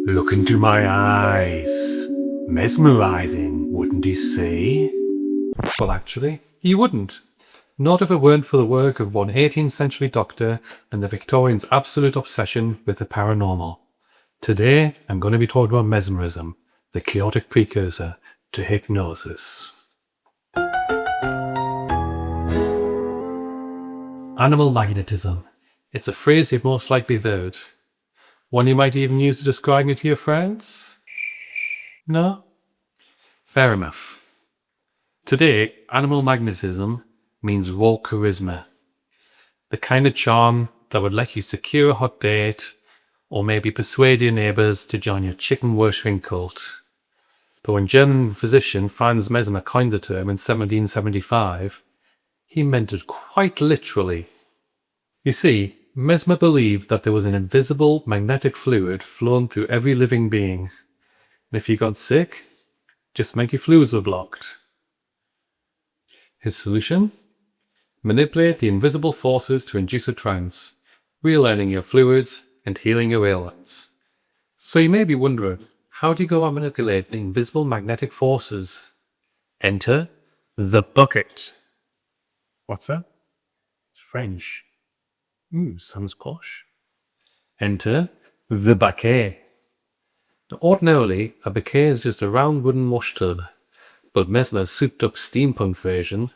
Look into my eyes. Mesmerizing, wouldn't you say? Well, actually, he wouldn't. Not if it weren't for the work of one 18th century doctor and the Victorians' absolute obsession with the paranormal. Today, I'm going to be talking about mesmerism, the chaotic precursor to hypnosis. Animal magnetism. It's a phrase you've most likely heard. One you might even use to describe it to your friends? No? Fair enough. Today, animal magnetism means raw charisma. The kind of charm that would let you secure a hot date or maybe persuade your neighbours to join your chicken worshipping cult. But when German physician Franz Mesmer coined the term in 1775, he meant it quite literally. You see, Mesmer believed that there was an invisible magnetic fluid flowing through every living being. And if you got sick, just make your fluids were blocked. His solution? Manipulate the invisible forces to induce a trance, realigning your fluids and healing your ailments. So you may be wondering, how do you go about manipulating invisible magnetic forces? Enter the bucket. What's that? It's French. Sounds posh. Enter the Baquet. Now, ordinarily, a Baquet is just a round wooden washtub, but Mesmer's souped-up steampunk version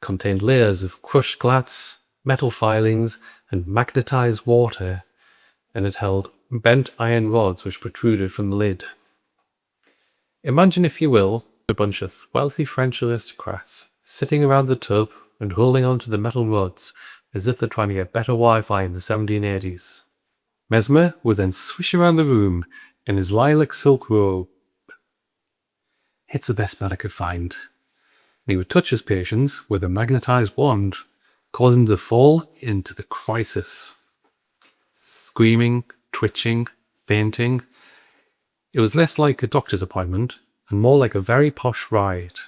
contained layers of crushed glass, metal filings, and magnetized water, and it held bent iron rods which protruded from the lid. Imagine, if you will, a bunch of wealthy French aristocrats sitting around the tub and holding onto the metal rods as if they're trying to get better Wi-Fi in the 1780s. Mesmer would then swish around the room in his lilac silk robe. It's the best man I could find. And he would touch his patients with a magnetized wand, causing them to fall into the crisis. Screaming, twitching, fainting. It was less like a doctor's appointment and more like a very posh ride.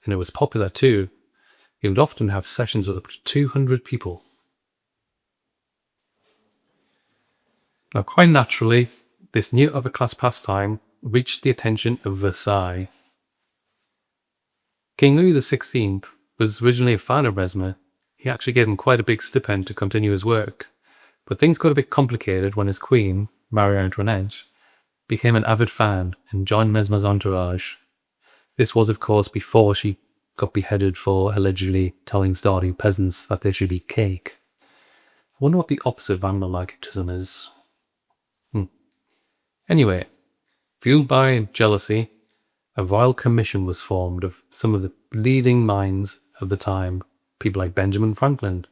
And it was popular too. He would often have sessions with up to 200 people. Now, quite naturally, this new upper-class pastime reached the attention of Versailles. King Louis XVI was originally a fan of Mesmer. He actually gave him quite a big stipend to continue his work. But things got a bit complicated when his queen, Marie Antoinette, became an avid fan and joined Mesmer's entourage. This was, of course, before she got beheaded for allegedly telling starving peasants that they should eat cake. I wonder what the opposite of animal magnetism is. Anyway, fueled by jealousy, a royal commission was formed of some of the leading minds of the time, people like Benjamin Franklin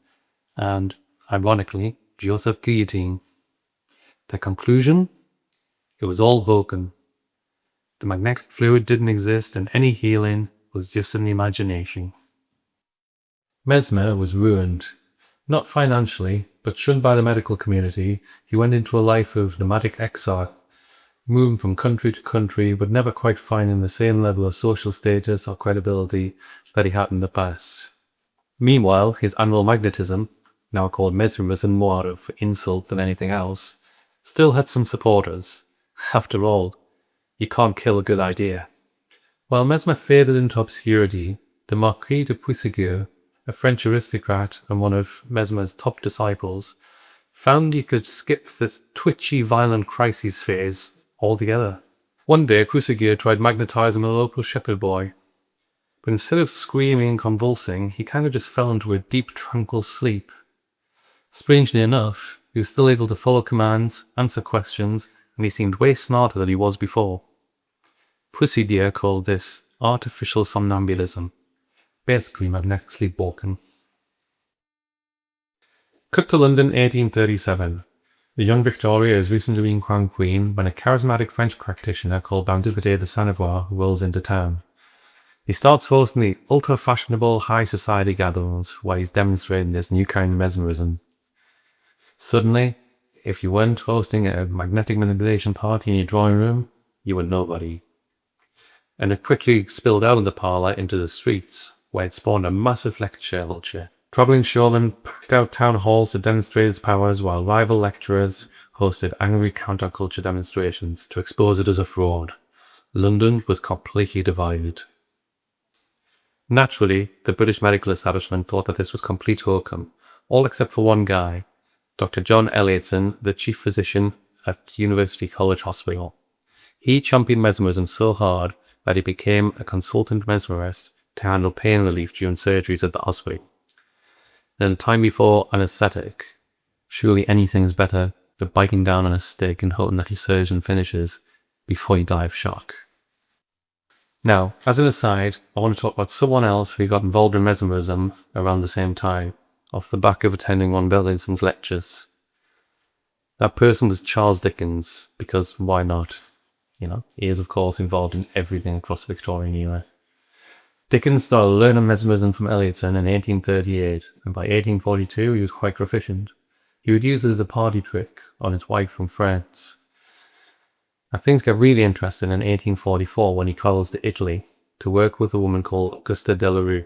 and, ironically, Joseph Guillotine. The conclusion? It was all hokum. The magnetic fluid didn't exist and any healing was just in the imagination. Mesmer was ruined. Not financially, but shunned by the medical community, he went into a life of nomadic exile, moving from country to country, but never quite finding the same level of social status or credibility that he had in the past. Meanwhile, his animal magnetism, now called mesmerism more out of insult than anything else, still had some supporters. After all, you can't kill a good idea. While Mesmer faded into obscurity, the Marquis de Puysegur, a French aristocrat and one of Mesmer's top disciples, found you could skip the twitchy, violent crises phase altogether. One day, Puysegur tried magnetizing a local shepherd boy, but instead of screaming and convulsing, he kind of just fell into a deep, tranquil sleep. Strangely enough, he was still able to follow commands, answer questions, and he seemed way smarter than he was before. Puysegur called this artificial somnambulism, basically magnetic sleepwalking. Cut to London 1837. The young Victoria has recently been crowned queen when a charismatic French practitioner called Baquet de Saint-Nouveau rolls into town. He starts hosting the ultra-fashionable high society gatherings where he's demonstrating this new kind of mesmerism. Suddenly, if you weren't hosting a magnetic manipulation party in your drawing room, you were nobody. And it quickly spilled out of the parlour into the streets, where it spawned a massive lecture culture. Travelling showmen packed out town halls to demonstrate his powers, while rival lecturers hosted angry counterculture demonstrations to expose it as a fraud. London was completely divided. Naturally, the British medical establishment thought that this was complete hokum, all except for one guy, Dr. John Elliotson, the chief physician at University College Hospital. He championed mesmerism so hard that he became a consultant mesmerist to handle pain relief during surgeries at the hospital. In the time before anaesthetic, surely anything is better than biting down on a stick and hoping that your surgeon finishes before you die of shock. Now, as an aside, I want to talk about someone else who got involved in mesmerism around the same time, off the back of attending one of Elliotsson's lectures. That person was Charles Dickens, because why not? He is of course involved in everything across the Victorian era. Dickens started learning mesmerism from Elliotson in 1838, and by 1842 he was quite proficient. He would use it as a party trick on his wife from France. Now things get really interesting in 1844 when he travels to Italy to work with a woman called Augusta Delarue.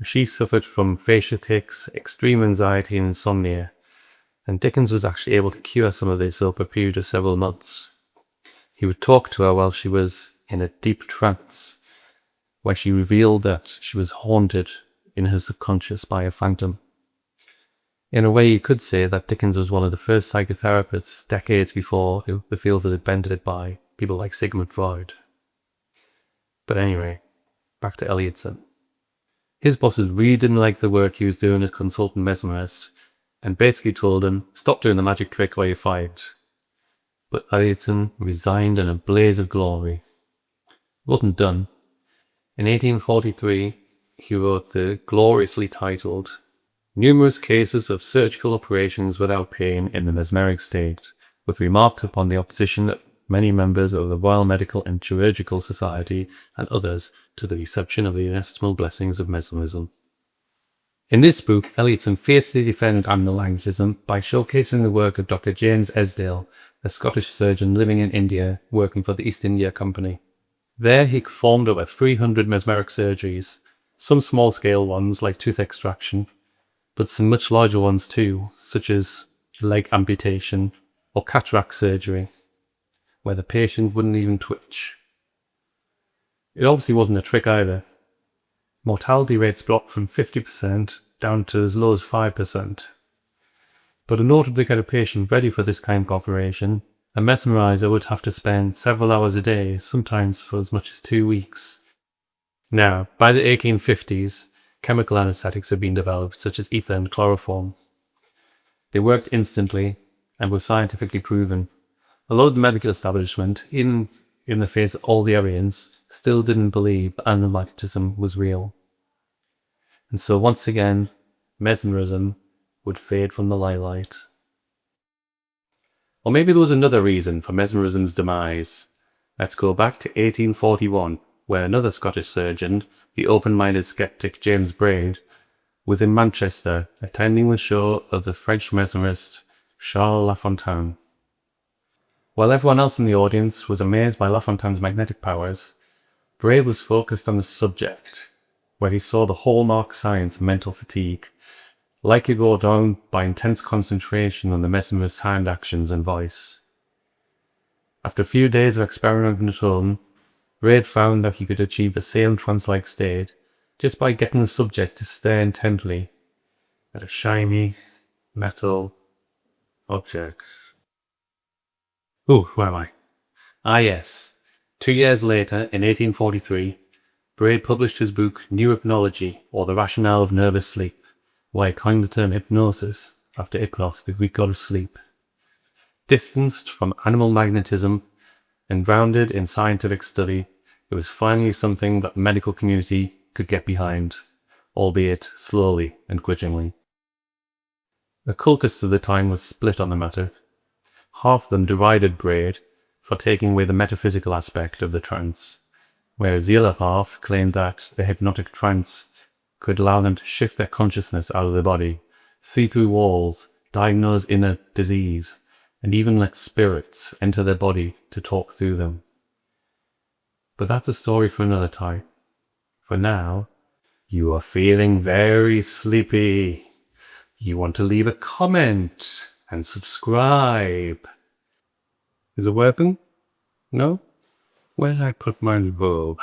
She suffered from facial tics, extreme anxiety and insomnia, and Dickens was actually able to cure some of this over a period of several months. He would talk to her while she was in a deep trance, where she revealed that she was haunted in her subconscious by a phantom. In a way, you could say that Dickens was one of the first psychotherapists decades before the field was invented by people like Sigmund Freud. But anyway, back to Elliotson. His bosses really didn't like the work he was doing as consultant mesmerist, and basically told him, stop doing the magic trick or you're fired. But Elliotson resigned in a blaze of glory. It wasn't done. In 1843, he wrote the gloriously titled Numerous Cases of Surgical Operations Without Pain in the Mesmeric State, with remarks upon the opposition of many members of the Royal Medical and Chirurgical Society and others to the reception of the inestimable blessings of mesmerism. In this book, Elliotson fiercely defended magnetism by showcasing the work of Dr. James Esdale, a Scottish surgeon living in India working for the East India Company. There he performed over 300 mesmeric surgeries, some small-scale ones like tooth extraction, but some much larger ones too, such as leg amputation or cataract surgery, where the patient wouldn't even twitch. It obviously wasn't a trick either. Mortality rates dropped from 50% down to as low as 5%. But in order to get a patient ready for this kind of operation, a mesmerizer would have to spend several hours a day, sometimes for as much as 2 weeks. Now, by the 1850s, chemical anesthetics had been developed, such as ether and chloroform. They worked instantly and were scientifically proven. A lot of the medical establishment, in the face of all the evidence, still didn't believe that magnetism was real. And so once again, mesmerism would fade from the limelight. Or maybe there was another reason for mesmerism's demise. Let's go back to 1841, where another Scottish surgeon, the open-minded skeptic James Braid, was in Manchester attending the show of the French mesmerist Charles Lafontaine. While everyone else in the audience was amazed by Lafontaine's magnetic powers, Braid was focused on the subject, where he saw the hallmark signs of mental fatigue, likely brought down by intense concentration on the mesmerist's hand actions and voice. After a few days of experimenting at home, Braid found that he could achieve the same trance-like state just by getting the subject to stare intently at a shiny metal object. Ooh, where am I? Ah yes, 2 years later, in 1843, Braid published his book New Hypnology, or The Rationale of Nervous Sleep, where he coined the term hypnosis after Hypnos, the Greek god of sleep. Distanced from animal magnetism and grounded in scientific study, it was finally something that the medical community could get behind, albeit slowly and grudgingly. Occultists of the time were split on the matter. Half of them derided Braid for taking away the metaphysical aspect of the trance, whereas the other half claimed that the hypnotic trance could allow them to shift their consciousness out of the body, see through walls, diagnose inner disease, and even let spirits enter their body to talk through them. But that's a story for another time. For now, you are feeling very sleepy. You want to leave a comment and subscribe. Is it working? No? Where did I put my robe?